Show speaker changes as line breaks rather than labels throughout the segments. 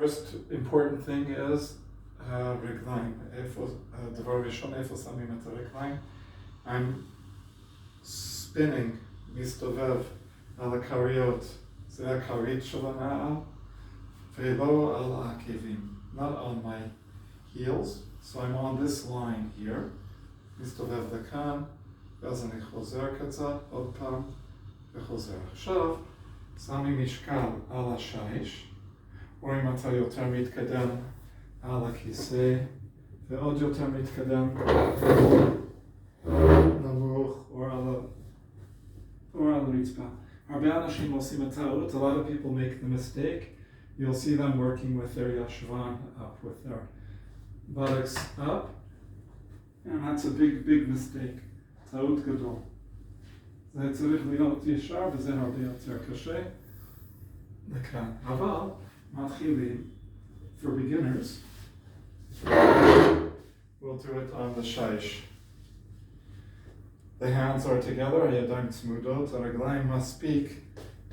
First important thing is רגליים. דבר ראשון, איפה שמים את הרגליים? I'm spinning, מסתובב על הכריות. זה הכרית של הנעל, ולא על העקבים. Not on my heels. So I'm on this line here. מסתובב לכאן, ואז אני חוזר קצת, עוד פעם, וחוזר. עכשיו, שמים משקל על השיש, או אם אתה יותר מתקדם על הכיסא, ועוד יותר מתקדם נמוך, או על הרצפה. הרבה אנשים עושים את הטעות. A lot of people make the mistake. You'll see them working with their yashvan up, with their buttocks up, and that's a big mistake. טעות גדול. זה צריך להיות ישר, וזה הרבה יותר קשה. לכאן. אבל מתחילים, for beginners, we'll do it on the shish. The hands are together, הידיים צמודות, הרגליים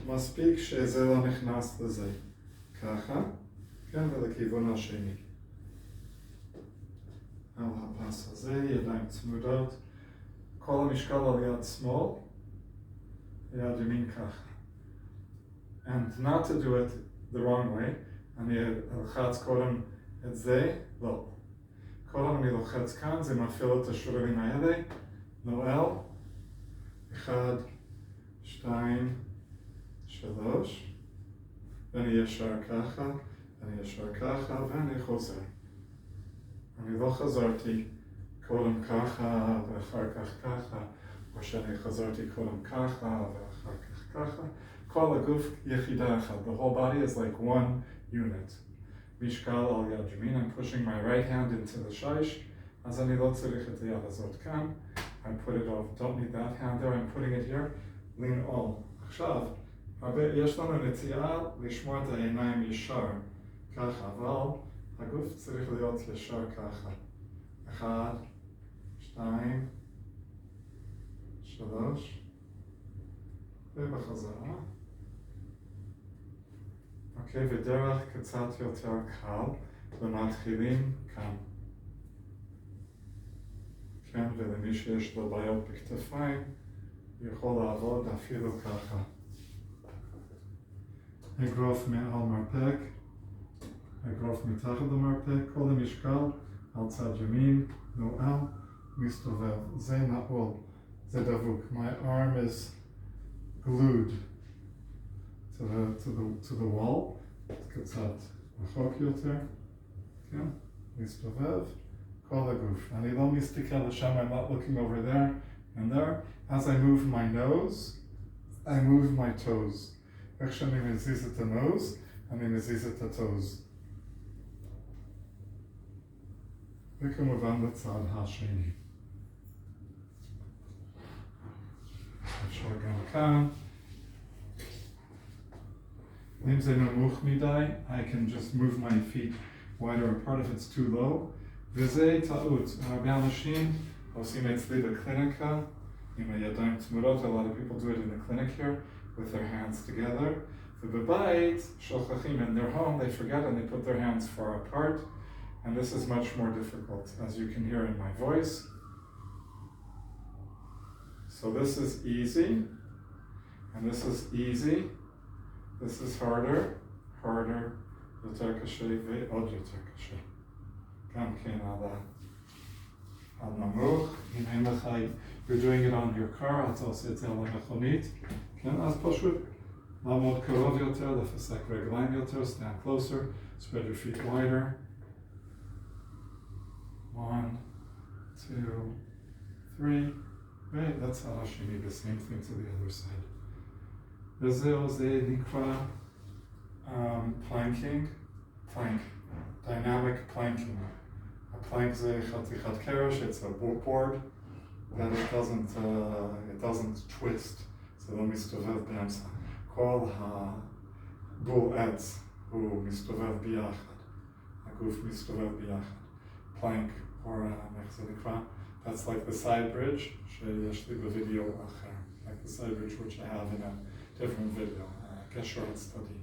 מספיק שזה לא נכנס לזה. ככה, כן, ולכיוון השני. על הפס הזה, ידיים צמודות, כל המשקל על יד שמאל, יד ימין ככה. And not to do it the wrong way, אני אלחץ קודם את זה, לא. קודם אני לוחץ כאן, זה מפעיל את השרירים האלה, נועל, 1, 2, 3, ואני ישר ככה, ואני חוזר. אני לא חזרתי קודם ככה, ואחר כך ככה, או שאני חזרתי קודם ככה, ואחר כך ככה. כל הגוף יחידה אחת. The whole body is like one unit. משקל על יד ימין. I'm pushing my right hand into the shish. אז אני לא צריך את היד הזאת כאן. I put it off. Don't need that hand there. I'm putting it here. Lean all. עכשיו, יש לנו נטייה לשמוע את העיניים ישר. ככה, אבל הגוף צריך להיות ישר ככה. 1, 2, 3, ובחזרה. אוקיי, ודרך קצת יותר קל, למתחילים כאן. כן, ולמי שיש לו בעיות בכתפיים, יכול לעבוד אפילו ככה. אגרוף מעל מרפק, אגרוף מתחת למרפק, כל המשקל על צד ימין, נועל, מסתובב. זה נעול, זה דבוק. My arm is glued to the wall, קצת רחוק יותר, כן, מסתובב, כל הגוף. אני לא מסתכל לשם, I'm not looking over there and there. As I move my nose, I move my toes. איך שאני מזיז את הנוז, אני מזיז את הטוז. וכמובן לצד השני. אפשר גם כאן. אם זה נמוך מדי, I can just move my feet wider apart if it's too low. וזה טעות. הרבה אנשים עושים אצלי בקליניקה עם הידיים צמודות. A lot of people do it in the clinic here with their hands together. ובבית שוכחים, in their home they forget and they put their hands far apart. And this is much more difficult, as you can hear in my voice. So this is easy, and this is easy. This is harder, יותר קשה ועוד יותר קשה. גם כן על נמוך. אם אין לך, you're doing it on your car, אתה עושה את זה על המכונית. כן, אז פשוט לעמוד קרוב יותר, לפסק רגליים יותר, stand closer, spread your feet wider. 1, 2, 3. Right, that's how she need the same thing to the other side. וזהו, זה נקרא plank, dynamic planking. A plank זה חתיכת קרש, it's a board that it doesn't twist, זה לא מסתובב באמצע. כל הבול עץ הוא מסתובב ביחד, הגוף מסתובב ביחד. Plank, or איך זה נקרא? That's like the side bridge שיש לי בווידאו אחר. Like the side bridge which I have in a different video, לגשר הצדדי.